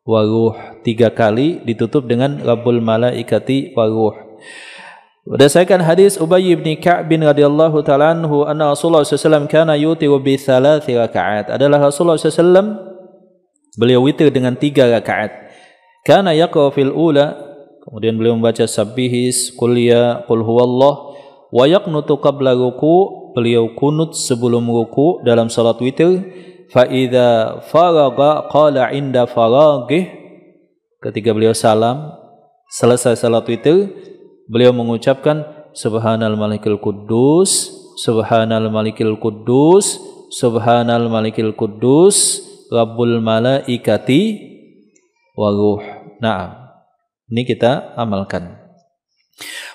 waruh, 3 kali ditutup dengan rabbul malaikati waruh. Berdasarkan hadis Ubay bin Ka'b radhiyallahu ta'ala anhu, anna Rasulullah sallallahu alaihi wasallam kana yutiru bi 3 rakaat. Adalah Rasulullah sallallahu alaihi wasallam beliau witir dengan 3 rakaat. Kana yaqra fil ula, kemudian beliau membaca sabbihis, qul ya, qul huwallah. Wa yaqnutu qabla ruku', beliau kunut sebelum ruku' dalam salat witir. Fa idza faraga qala inda faragih, ketika beliau salam selesai salat witir, beliau mengucapkan subhanal malikil quddus, subhanal malikil quddus, subhanal malikil quddus, rabbul malaikati waruh. Naam. Ini kita amalkan.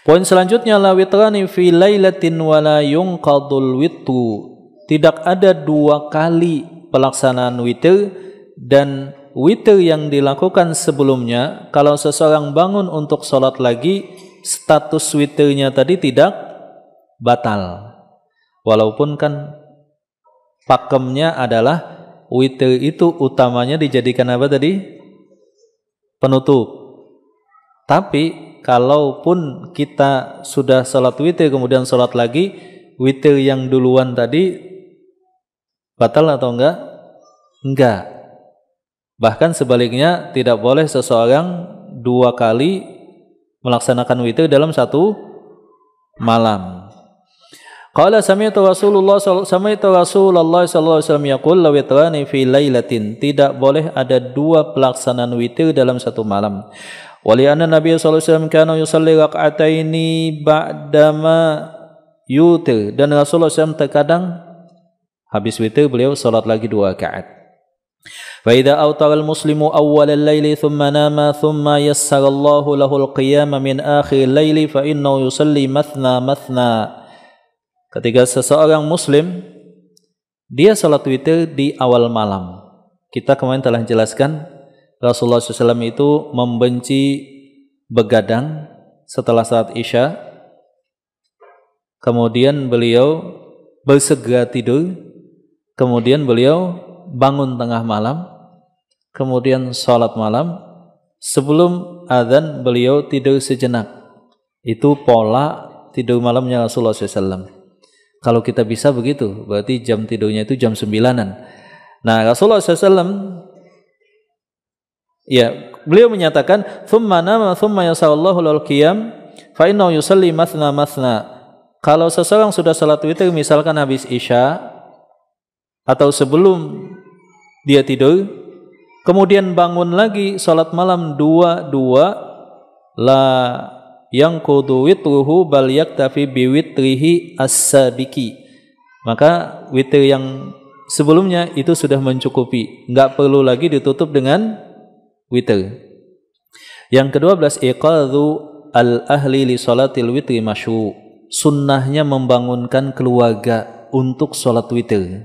Poin selanjutnya, la witrani fi lailatin wa la yunqadul witru. Tidak ada 2 kali pelaksanaan witir, dan witir yang dilakukan sebelumnya, kalau seseorang bangun untuk sholat lagi, status witirnya tadi tidak batal. Walaupun kan pakemnya adalah witir itu utamanya dijadikan apa tadi? Penutup. Tapi kalaupun kita sudah salat witir kemudian salat lagi, witir yang duluan tadi batal atau enggak? Enggak. Bahkan sebaliknya, tidak boleh seseorang 2 kali melaksanakan witir dalam 1 malam. Qala sami'tu Rasulullah sallallahu alaihi wasallam yaqul la witrani fi lailatin. Tidak boleh ada 2 pelaksanaan witir dalam 1 malam. Wali anna Nabi sallallahu alaihi wasallam kana yusalli raka'ataini ba'dama yutir, dan Rasulullah SAW terkadang habis witir beliau salat lagi 2 rakaat. Fa idza awtara al-muslimu awwal al-laili thumma nama thumma yassara Allahu lahu al-qiyama min akhir al-laili fa innahu yusalli mathna mathna. Ketika seseorang muslim dia salat witir di awal malam. Kita kemarin telah jelaskan Rasulullah SAW itu membenci begadang setelah salat Isya. Kemudian beliau bersegera tidur. Kemudian beliau bangun tengah malam. Kemudian salat malam. Sebelum azan beliau tidur sejenak. Itu pola tidur malamnya Rasulullah SAW. Kalau kita bisa begitu, berarti jam tidurnya itu jam 9-an. Nah, Rasulullah SAW ya, beliau menyatakan thumma nama thumma yasallahu lal qiyam fa innahu yusalli mathna mathna. Kalau seseorang sudah salat witir misalkan habis Isya atau sebelum dia tidur, kemudian bangun lagi salat malam 2-2, la yang kudu witruhu bal yaktafi biwitrihi as-sabiki. Maka witir yang sebelumnya itu sudah mencukupi, enggak perlu lagi ditutup dengan witir. Yang ke-12 iqadhu al-ahli li salatil witri masyru'. Sunnahnya membangunkan keluarga untuk salat witir.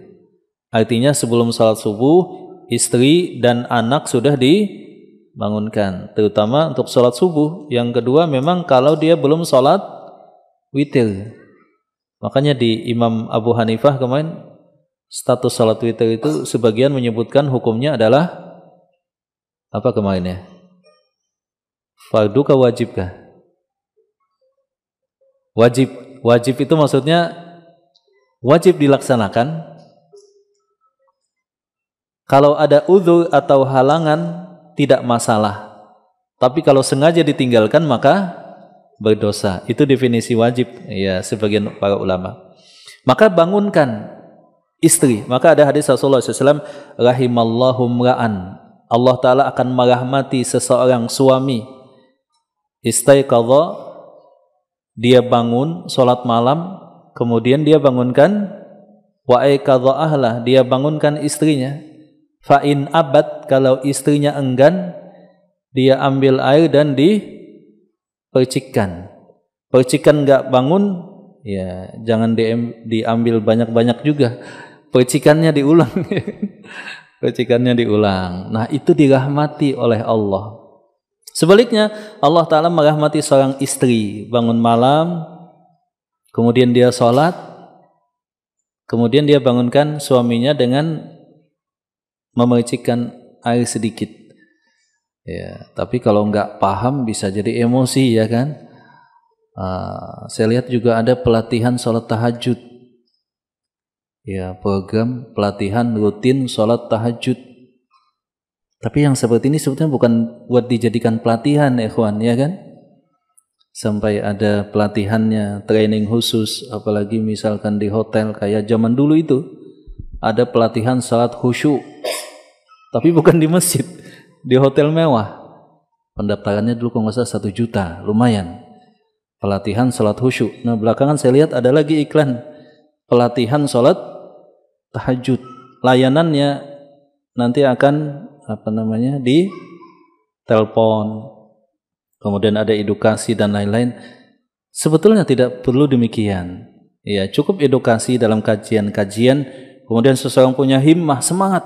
Artinya sebelum salat subuh istri dan anak sudah dibangunkan, terutama untuk salat subuh. Yang kedua memang kalau dia belum salat witir. Makanya di Imam Abu Hanifah kemarin status salat witir itu sebagian menyebutkan hukumnya adalah apa kemarin ya? Fardu kah wajib kah? Wajib. Wajib itu maksudnya wajib dilaksanakan. Kalau ada uzur atau halangan tidak masalah. Tapi kalau sengaja ditinggalkan maka berdosa. Itu definisi wajib ya sebagian para ulama. Maka bangunkan istri. Maka ada hadis Rasulullah SAW, rahimallahu mra'an. Allah Ta'ala akan merahmati seseorang suami. Istaiqadha, dia bangun salat malam, kemudian dia bangunkan wa aiqadha ahlah, dia bangunkan istrinya. Fa in abad, kalau istrinya enggan, dia ambil air dan dipercikkan. Percikan enggak bangun, ya jangan diambil banyak-banyak juga. Percikannya diulang. Percikannya diulang. Nah, itu dirahmati oleh Allah. Sebaliknya, Allah Ta'ala merahmati seorang istri, bangun malam, kemudian dia sholat, kemudian dia bangunkan suaminya dengan memercikkan air sedikit. Ya, tapi kalau enggak paham bisa jadi emosi ya kan. Saya lihat juga ada pelatihan sholat tahajud. Ya, program pelatihan rutin sholat tahajud. Tapi yang seperti ini sebetulnya bukan buat dijadikan pelatihan ikhwan ya kan. Sampai ada pelatihannya, training khusus, apalagi misalkan di hotel kayak zaman dulu itu ada pelatihan salat khusyuk. Tapi bukan di masjid, di hotel mewah. Pendaftarannya dulu kalau nggak salah 1 juta, lumayan. Pelatihan salat khusyuk. Nah, belakangan saya lihat ada lagi iklan pelatihan salat tahajud. Layanannya nanti akan di telepon, kemudian ada edukasi dan lain-lain. Sebetulnya tidak perlu demikian. Ya, cukup edukasi dalam kajian-kajian, kemudian seseorang punya himmah, semangat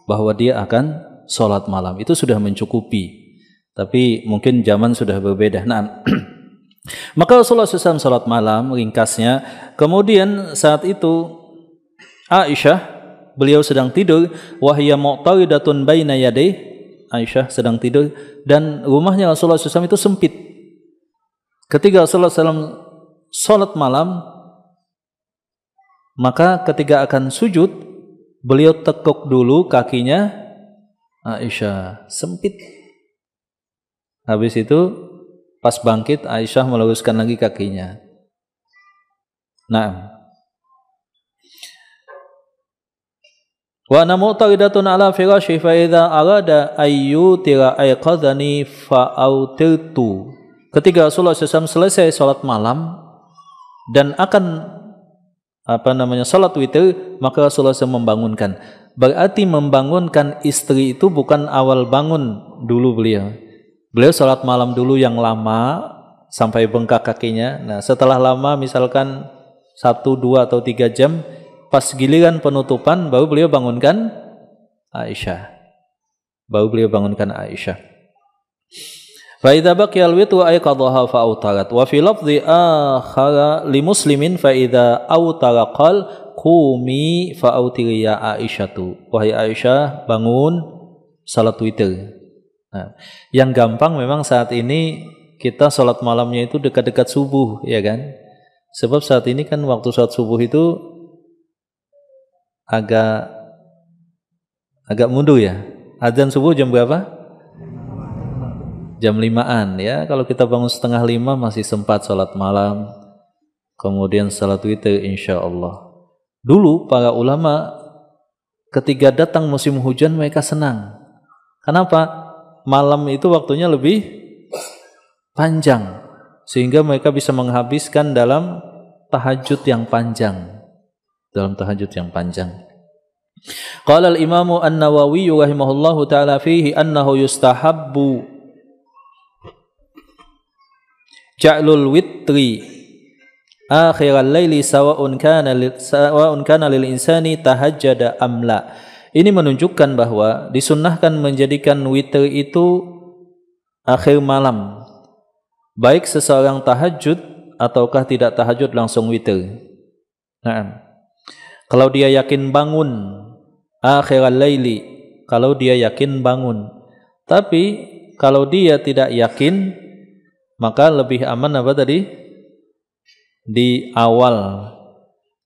bahwa dia akan sholat malam. Itu sudah mencukupi. Tapi mungkin zaman sudah berbeda. Nah, maka Rasulullah SAW sholat malam, ringkasnya. Kemudian saat itu Aisyah, beliau sedang tidur, wahya mu'taridatun baina yadayh, Aisyah sedang tidur dan rumahnya Rasulullah SAW itu sempit. Ketika Rasulullah SAW sholat malam, maka ketika akan sujud, beliau tekuk dulu kakinya Aisyah, sempit. Habis itu pas bangkit Aisyah meluruskan lagi kakinya. Nah, wa ana mu'taridatun ala firashi fa idza arada ayyutira ayqadhani fa autirtu. Ketika Rasulullah SAW selesai salat malam dan akan salat witir, maka Rasulullah SAW membangunkan. Berarti membangunkan istri itu bukan awal bangun dulu beliau. Beliau salat malam dulu yang lama sampai bengkak kakinya. Nah, setelah lama misalkan 1, 2 atau 3 jam, pas giliran penutupan baru beliau bangunkan Aisyah. Fa idza baqiya al-witru ayqadhaha fa autarat wa fi lafdhi akhara li muslimin fa idza autara qal qumi fa autiri ya Aisyatu. Wahai Aisyah, bangun salat witir. Nah, yang gampang memang saat ini kita salat malamnya itu dekat-dekat subuh ya kan. Sebab saat ini kan waktu salat subuh itu agak mundur ya. Azan subuh jam berapa? Jam 5-an ya. Kalau kita bangun 4:30 masih sempat salat malam. Kemudian salat witir insyaallah. Dulu para ulama ketika datang musim hujan mereka senang. Kenapa? Malam itu waktunya lebih panjang. sehingga mereka bisa menghabiskan dalam tahajud yang panjang. Qala al-Imam An-Nawawi rahimahullahu taala fihi annahu yustahabbu ja'lul witri akhiral laili sawa'un kana lil insani tahajjada am la. Ini menunjukkan bahwa disunnahkan menjadikan witir itu akhir malam, baik seseorang tahajud ataukah tidak tahajud langsung witir. Nah, kalau dia yakin bangun akhiral laili, kalau dia yakin bangun. Tapi kalau dia tidak yakin, maka lebih aman apa tadi? Di awal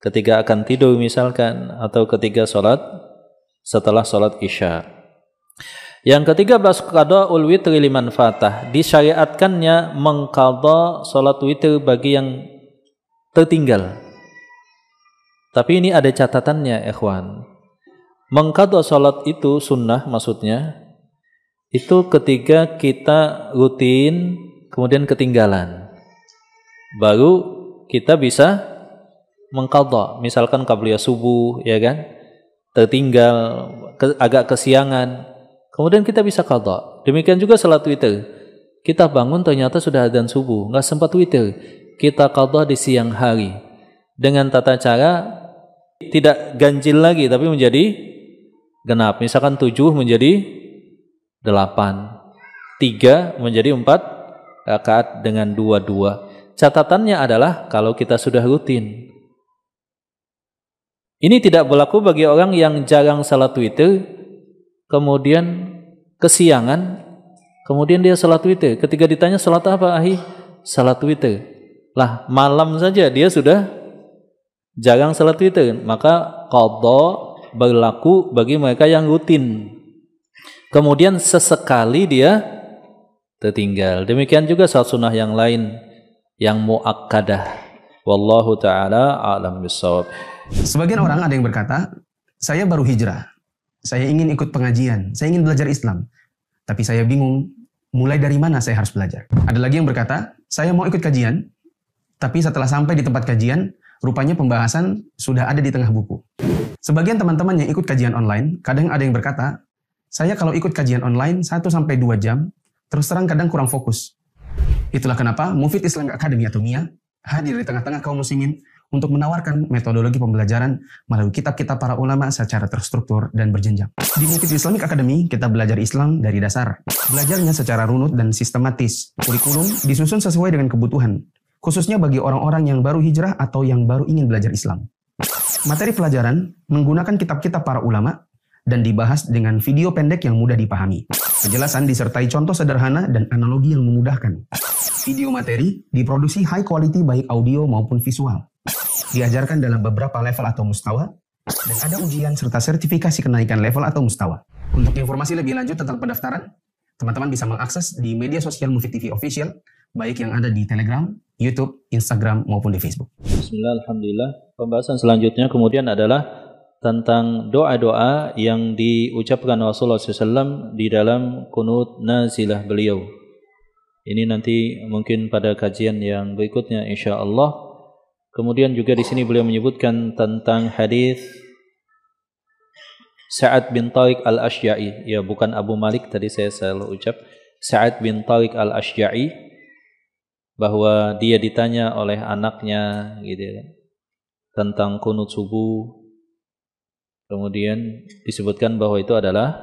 ketika akan tidur misalkan, atau ketika setelah sholat isya. Yang ketiga, qada'ul witri liman fatah, disyariatkannya mengqadha sholat witir bagi yang tertinggal. Tapi ini ada catatannya, ikhwan. Mengqadha sholat itu sunnah, maksudnya itu ketika kita rutin kemudian ketinggalan, baru kita bisa mengqadha. Misalkan qabliyah subuh, ya kan, tertinggal agak kesiangan, kemudian kita bisa qadha. Demikian juga salat witir, kita bangun ternyata sudah adzan subuh, nggak sempat witir, kita qadha di siang hari dengan tata cara tidak ganjil lagi tapi menjadi genap. Misalkan 7 menjadi 8, 3 menjadi 4 rakaat dengan 2-2. Catatannya adalah kalau kita sudah rutin. Ini tidak berlaku bagi orang yang jarang salat witir, kemudian kesiangan, kemudian dia salat witir. Ketika ditanya salat apa, ahi? Salat witir. Lah, malam saja dia sudah jarang salat witir. Maka qadha berlaku bagi mereka yang rutin. Kemudian sesekali dia tertinggal. Demikian juga salat sunnah yang lain yang muakkadah. Wallahu taala a'lam bissawab. Sebagian orang ada yang berkata, saya baru hijrah, saya ingin ikut pengajian, saya ingin belajar Islam, tapi saya bingung mulai dari mana saya harus belajar. Ada lagi yang berkata, saya mau ikut kajian, tapi setelah sampai di tempat kajian, rupanya pembahasan sudah ada di tengah buku. Sebagian teman-teman yang ikut kajian online, kadang ada yang berkata, saya kalau ikut kajian online 1-2 jam, terus terang kadang kurang fokus. Itulah kenapa Mufid Islamic Academy atau MIA hadir di tengah-tengah kaum muslimin untuk menawarkan metodologi pembelajaran melalui kitab-kitab para ulama secara terstruktur dan berjenjang. Di Mufid Islamic Academy, kita belajar Islam dari dasar. Belajarnya secara runut dan sistematis. Kurikulum disusun sesuai dengan kebutuhan, khususnya bagi orang-orang yang baru hijrah atau yang baru ingin belajar Islam. Materi pelajaran menggunakan kitab-kitab para ulama dan dibahas dengan video pendek yang mudah dipahami. Penjelasan disertai contoh sederhana dan analogi yang memudahkan. Video materi diproduksi high quality baik audio maupun visual. Diajarkan dalam beberapa level atau mustawa, dan ada ujian serta sertifikasi kenaikan level atau mustawa. Untuk informasi lebih lanjut tentang pendaftaran, teman-teman bisa mengakses di media sosial Mufid TV Official, baik yang ada di Telegram, YouTube, Instagram, maupun di Facebook. Bismillah, alhamdulillah. Pembahasan selanjutnya kemudian adalah tentang doa-doa yang diucapkan Rasulullah SAW di dalam kunut nazilah beliau. Ini nanti mungkin pada kajian yang berikutnya insyaallah. Kemudian juga di sini beliau menyebutkan tentang hadis Sa'ad bin Tariq al-Ashja'i, ya bukan Abu Malik tadi saya salah ucap, Sa'ad bin Tariq al-Ashja'i, bahwa dia ditanya oleh anaknya gitu kan, tentang kunut subuh. Kemudian disebutkan bahwa itu adalah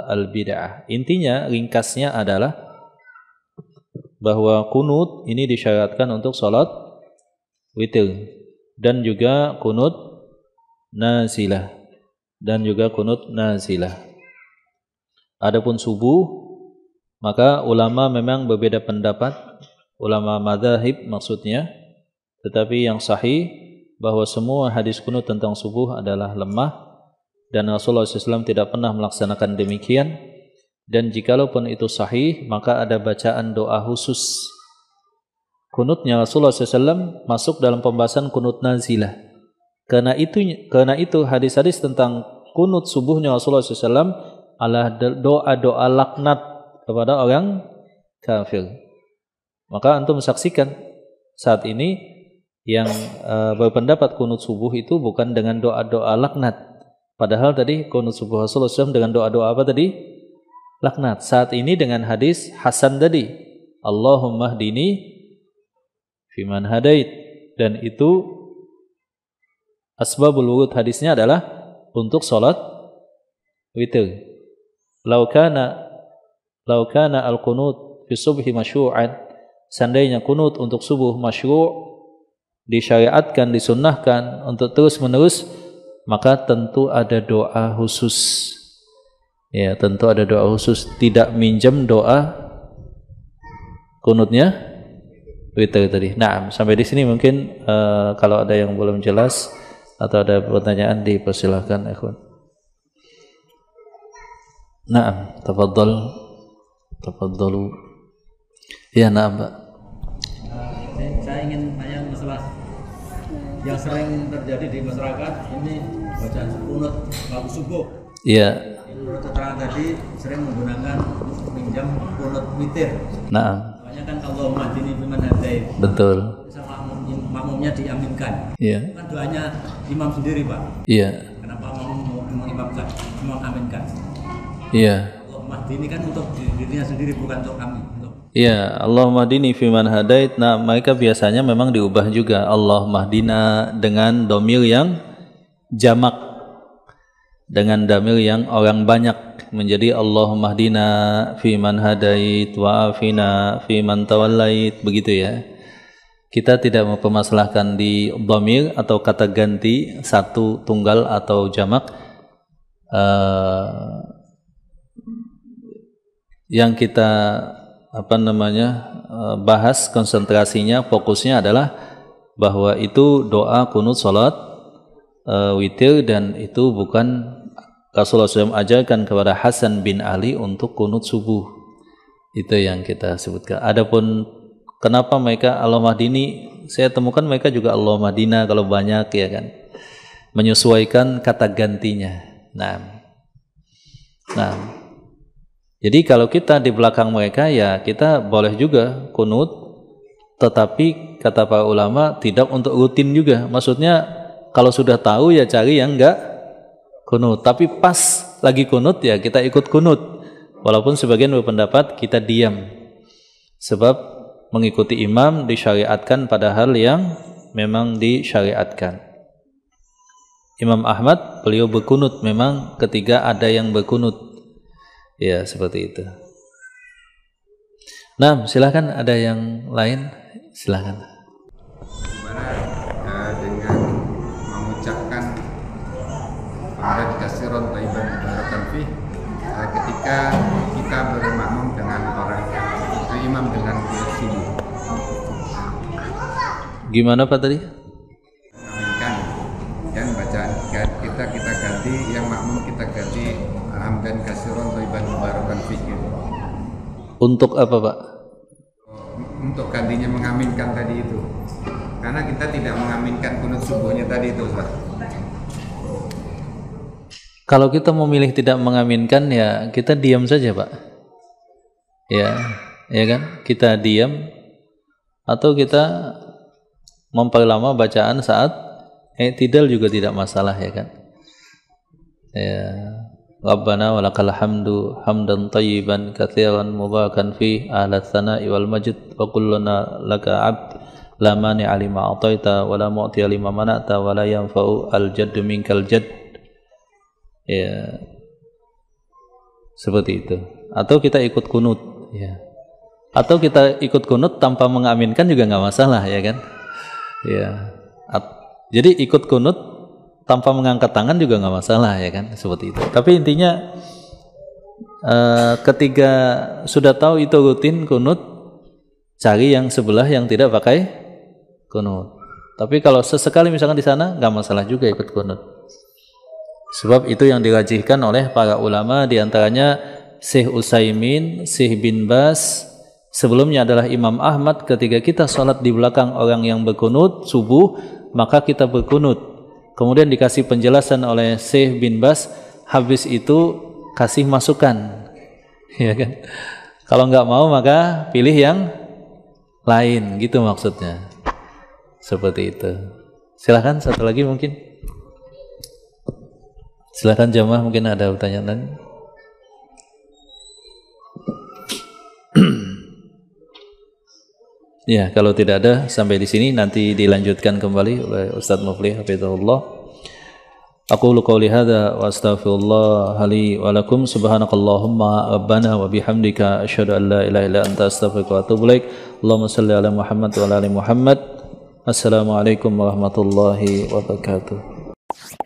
al-bid'ah. Intinya ringkasnya adalah bahwa kunut ini disyaratkan untuk salat witir dan juga kunut nazilah Adapun subuh, maka ulama memang berbeda pendapat, ulama madzhab maksudnya, tetapi yang sahih bahwa semua hadis kunut tentang subuh adalah lemah dan Rasulullah SAW tidak pernah melaksanakan demikian. Dan jikalaupun itu sahih, maka ada bacaan doa khusus. Kunutnya Rasulullah SAW masuk dalam pembahasan kunut nazilah. Karena itu hadis-hadis tentang kunut subuhnya Rasulullah SAW adalah doa-doa laknat kepada orang kafir. Maka antum saksikan saat ini yang berpendapat kunut subuh itu bukan dengan doa-doa laknat. Padahal tadi kunut subuh Rasulullah SAW dengan doa-doa apa tadi? Laknat. Saat ini dengan hadis Hasan tadi, Allahumma hdini fiman hadait, dan itu asbabul wurud hadisnya adalah untuk salat witir. Lau kana al-qunut fi subhi masyru'an, seandainya kunut untuk subuh masyru', disyariatkan, disunnahkan untuk terus-menerus, maka tentu ada doa khusus. Ya, tentu ada doa khusus, tidak minjam doa kunutnya witir tadi. Nah, sampai di sini mungkin kalau ada yang belum jelas atau ada pertanyaan dipersilahkan, ikhwan. Naam, tafadhalu. Ya, naam, Pak. Saya ingin tanya masalah yang sering terjadi di masyarakat ini, bacaan kunut waktu subuh. Iya. Menurut keterangan tadi sering menggunakan minjam kunut witir. Naam. Soalnya kan Allahumma hdini fiman hadait. Betul. Makmumnya diaminkan. Iya. Kan doanya imam sendiri, Pak. Iya. Kenapa makmum mengimamkan, mengaminkan? Iya. Allahumma hdini kan untuk dirinya sendiri, bukan untuk kami. Iya, Allahumma hdini fiman hadait. Nah, mereka biasanya memang diubah juga Allahumma hdina dengan domir yang jamak, dengan damir yang orang banyak, menjadi Allahumma hdina fiman hadait wa afina fiman tawallait, begitu ya. Kita tidak mempermasalahkan di domir atau kata ganti satu, tunggal atau jamak. Yang kita bahas, konsentrasinya, fokusnya adalah bahwa itu doa kunut salat witir, dan itu bukan Rasulullah SAW ajarkan kepada Hasan bin Ali untuk kunut subuh. Itu yang kita sebutkan. Adapun kenapa mereka Allahumma hdini, saya temukan mereka juga Allahumma hdina kalau banyak, ya kan, menyesuaikan kata gantinya. Nah, jadi kalau kita di belakang mereka, ya kita boleh juga kunut, tetapi kata para ulama tidak untuk rutin juga. Maksudnya kalau sudah tahu ya cari yang enggak kunut, tapi pas lagi kunut ya kita ikut kunut. Walaupun sebagian berpendapat kita diam, sebab mengikuti imam disyariatkan pada hal yang memang disyariatkan. Imam Ahmad beliau berkunut memang ketika ada yang berkunut. Ya, seperti itu. Nah, silakan, ada yang lain, silakan. Gimana dengan mengucapkan hamdan katsiran thayyiban mubarakan fih ketika kita bermakmum dengan orang yang imam dengan subuh? Gimana Pak tadi? Aminkan, dan bacaan kita ganti, yang makmum kita ganti hamdan katsiran thayyiban mubarakan fih. Untuk apa, Pak? Untuk gantinya mengaminkan tadi itu. Karena kita tidak mengaminkan kunut subuhnya tadi itu, Pak. Kalau kita memilih tidak mengaminkan, ya kita diam saja, Pak. Ya kan? Kita diam atau kita memperlama bacaan saat i'tidal juga tidak masalah, ya kan? Ya. Rabbana walakal hamdu hamdan tayyiban katsiran mubarakan fi ahla tsana'i wal majd wa kulluna laka 'abd la mani'a lima a'taita wa la mu'tiya lima mana'ta wa la yanfa'u al jaddu minkal jadd. Ya, seperti itu. Atau kita ikut kunut, ya. Atau kita ikut kunut tanpa mengaminkan juga nggak masalah, ya kan? Ya. Jadi ikut kunut tanpa mengangkat tangan juga nggak masalah, ya kan, seperti itu. Tapi intinya ketika sudah tahu itu rutin kunut, cari yang sebelah yang tidak pakai kunut. Tapi kalau sesekali misalkan di sana nggak masalah juga ikut kunut. Sebab itu yang dirajihkan oleh para ulama, diantaranya Syekh Utsaimin, Syekh bin Bas. Sebelumnya adalah Imam Ahmad, ketika kita sholat di belakang orang yang berkunut subuh, maka kita berkunut. Kemudian dikasih penjelasan oleh Syekh bin Bas, habis itu kasih masukan, ya kan? Kalau nggak mau maka pilih yang lain, gitu maksudnya. Seperti itu. Silahkan satu lagi mungkin. Silahkan jamaah, mungkin ada pertanyaan. Ya, kalau tidak ada sampai di sini, nanti dilanjutkan kembali oleh Ustaz Muflih hafizahullah. Aqulu qawli hadza wa astaghfirullah li wa lakum. Subhanakallahumma rabbana wa bihamdika asyhadu an la ilaha illa anta astaghfiruka wa atubu ilaik. Allahumma shalli ala Muhammad wa ala ali Muhammad. Assalamualaikum warahmatullahi wabarakatuh.